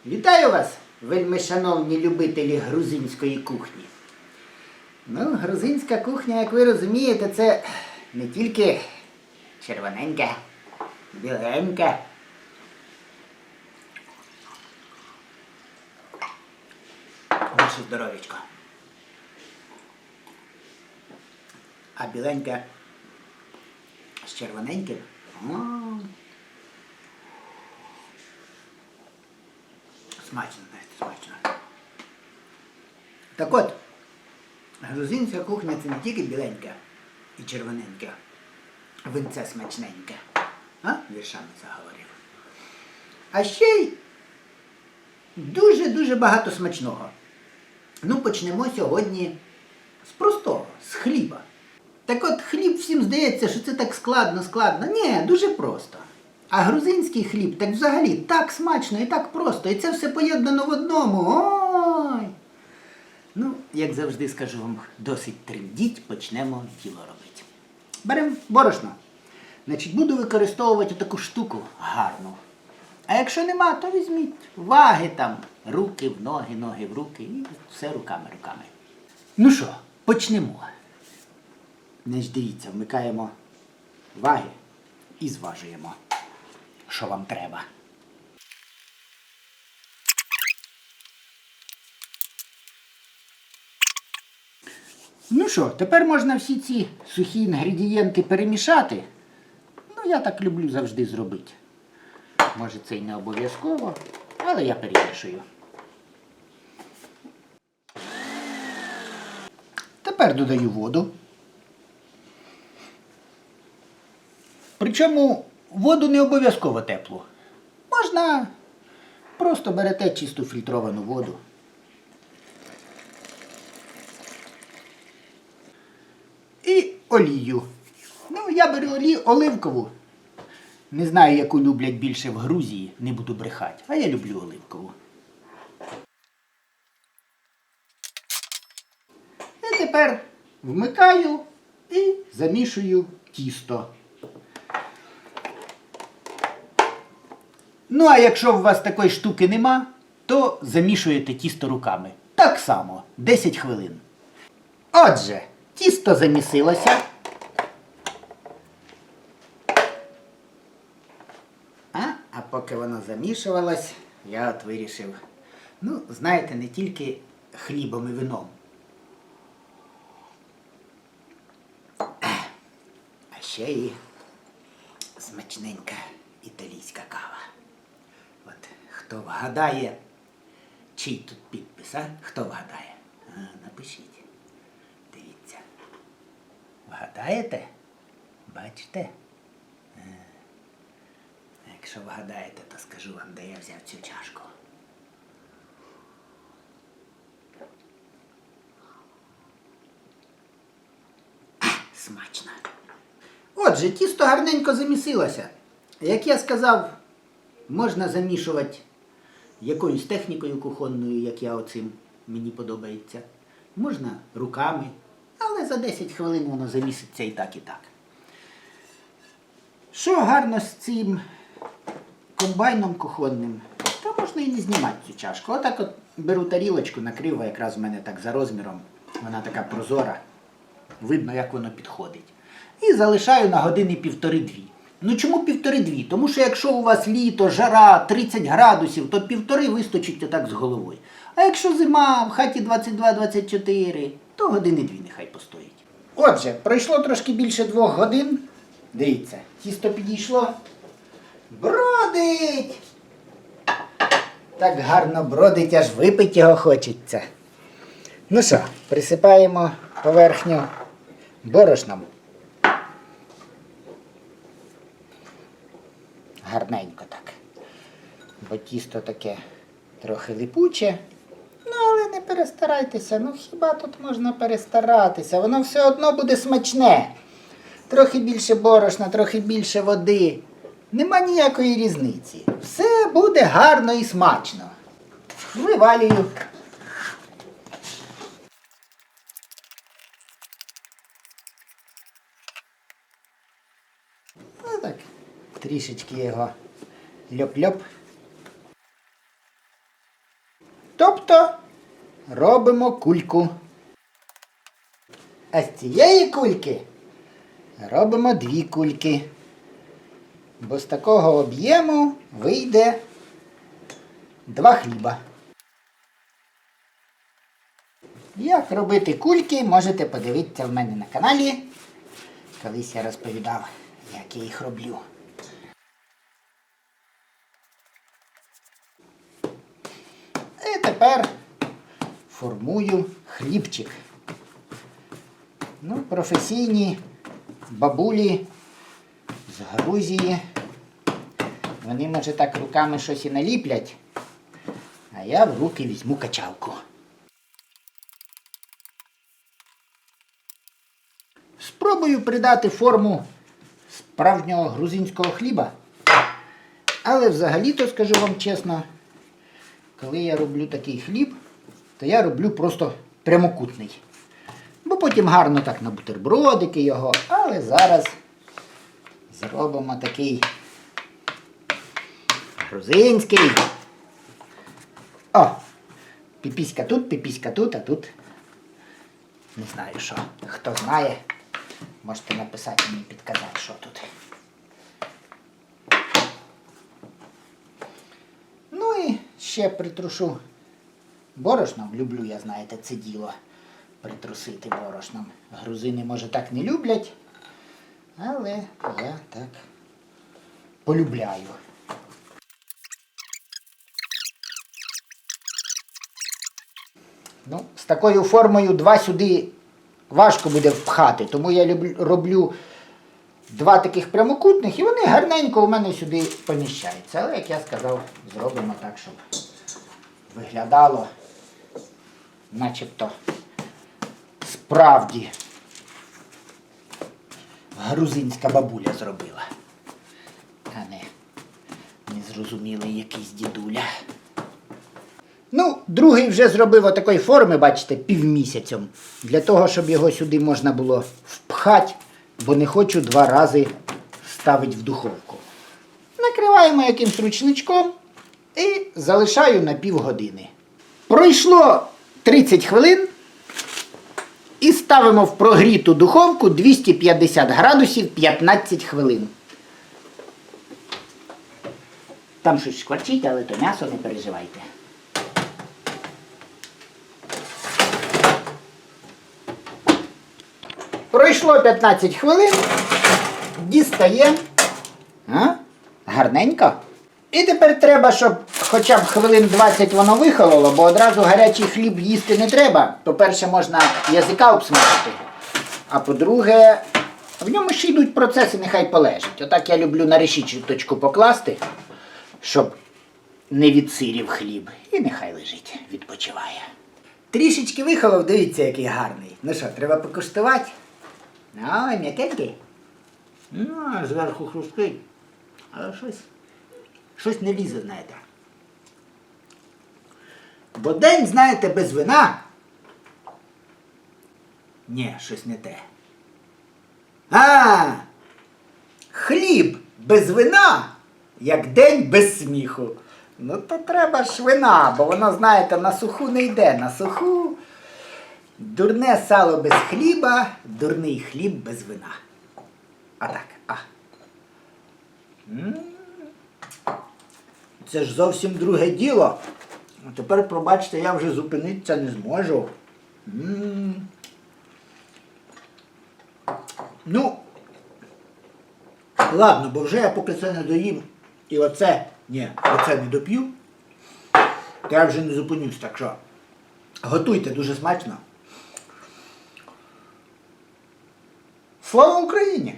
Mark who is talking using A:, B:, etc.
A: Вітаю вас, вельми шановні любителі грузинської кухні. Ну, грузинська кухня, як ви розумієте, це не тільки червоненьке, біленьке. Ваше здоров'ячко. А біленьке з червоненьким. Смачно, смачно. Так от, грузинська кухня це не тільки біленьке і червоненьке, винце смачненьке. Віршами заговорив. А ще й дуже-дуже багато смачного. Ну, почнемо сьогодні з простого, з хліба. Так от, хліб всім здається, що це так складно. Ні, дуже просто. А грузинський хліб так взагалі так смачно і так просто. І це все поєднано в одному. Ой! Ну, як завжди скажу вам, досить трендіть, почнемо діло робити. Беремо борошно. Значить, буду використовувати таку штуку гарну. А якщо нема, то візьміть ваги там, руки в ноги, ноги в руки і все руками. Ну що, почнемо. Значить, дивіться, вмикаємо ваги і зважуємо, що вам треба. Ну що, тепер можна всі ці сухі інгредієнти перемішати. Ну, я так люблю завжди зробити. Може, це й не обов'язково, але я перемішую. Тепер додаю воду. Причому воду не обов'язково теплу. Можна просто берете чисту фільтровану воду. І олію. Ну, я беру оливкову. Не знаю, яку люблять більше в Грузії, не буду брехати, а я люблю оливкову. І тепер вмикаю і замішую тісто. Ну, а якщо у вас такої штуки нема, то замішуєте тісто руками. Так само, 10 хвилин. Отже, тісто замісилося. А поки воно замішувалось, я от вирішив, ну, знаєте, не тільки хлібом і вином. А ще і смачненька італійська кава. От, хто вгадає, чий тут підпис, а? Хто вгадає? Напишіть. Дивіться. Вгадаєте? Бачите? Якщо вгадаєте, то скажу вам, де я взяв цю чашку. Смачно. Отже, тісто гарненько замісилося. Як я сказав, можна замішувати якоюсь технікою кухонною, як я оцим, мені подобається. Можна руками, але за 10 хвилин воно заміситься і так, і так. Що гарно з цим комбайном кухонним, то можна і не знімати цю чашку. Отак от беру тарілочку, накрив, якраз в мене так за розміром, вона така прозора, видно, як воно підходить. І залишаю на години 1,5-2. Ну чому 1,5-2? Тому що якщо у вас літо, жара, 30 градусів, то 1,5 вистачить отак з головою. А якщо зима, в хаті 22-24, то години 2 нехай постоїть. Отже, пройшло трошки більше 2 годин. Дивіться, тісто підійшло. Бродить! Так гарно бродить, аж випити його хочеться. Ну що, присипаємо поверхню борошном. Гарненько так. Бо тісто таке трохи липуче. Ну, але не перестарайтеся. Ну, хіба тут можна перестаратися? Воно все одно буде смачне. Трохи більше борошна, трохи більше води. Нема ніякої різниці. Все буде гарно і смачно. Вивалюю. Трішечки його ляп-ляп. робимо кульку. А з цієї кульки робимо 2 кульки. Бо з такого об'єму вийде 2 хліба. Як робити кульки, можете подивитися в мене на каналі. Колись я розповідав, як я їх роблю. І тепер формую хлібчик. Ну, професійні бабулі з Грузії. Вони, може, так руками щось і наліплять, а я в руки візьму качалку. Спробую придати форму справжнього грузинського хліба. Але взагалі-то, скажу вам чесно, коли я роблю такий хліб, то я роблю просто прямокутний. Бо потім гарно так на бутербродики його, але зараз зробимо такий грузинський. О! Піпіська тут, а тут не знаю що. Хто знає, можете написати мені, підказати, що тут. Ну і ще притрушу борошном. Люблю я, знаєте, це діло притрусити борошном. Грузини, може, так не люблять, але я так полюбляю. Ну, з такою формою 2 сюди важко буде впхати, тому я роблю 2 таких прямокутних і вони гарненько у мене сюди поміщаються. Але, як я сказав, зробимо так, щоб виглядало начебто справді грузинська бабуля зробила, а не незрозумілий якийсь дідуля. Ну, другий вже зробив отакої форми, бачите, півмісяцем. Для того, щоб його сюди можна було впхати, бо не хочу 2 рази ставити в духовку. Накриваємо якимсь ручничком і залишаю на півгодини. Пройшло 30 хвилин і ставимо в прогріту духовку 250 градусів 15 хвилин. Там щось шкварчить, але то м'ясо, не переживайте. Пройшло 15 хвилин, дістаємо. Гарненько. І тепер треба, щоб хоча б хвилин 20 воно вихололо, бо одразу гарячий хліб їсти не треба. По-перше, можна язика обсмажити, а по-друге, в ньому ще йдуть процеси, нехай полежить. Отак я люблю на решіточку покласти, щоб не відсирів хліб. І нехай лежить, відпочиває. Трішечки вихолов, дивіться, який гарний. Ну що, треба покуштувати? Ой, м'якенький. Ну, зверху хрусткий. Але щось не лізе, знаєте. Бо день, знаєте, без вина. Ні, щось не те. Хліб без вина, як день без сміху. Ну, то треба ж вина, бо воно, знаєте, на суху не йде. На суху дурне сало без хліба, дурний хліб без вина. Отак. Це ж зовсім друге діло. А тепер, пробачте, я вже зупинитися не зможу. Ну, ладно, бо вже я поки це не доїм і оце не доп'ю, то я вже не зупинюсь, так що готуйте, дуже смачно. Слава Україні!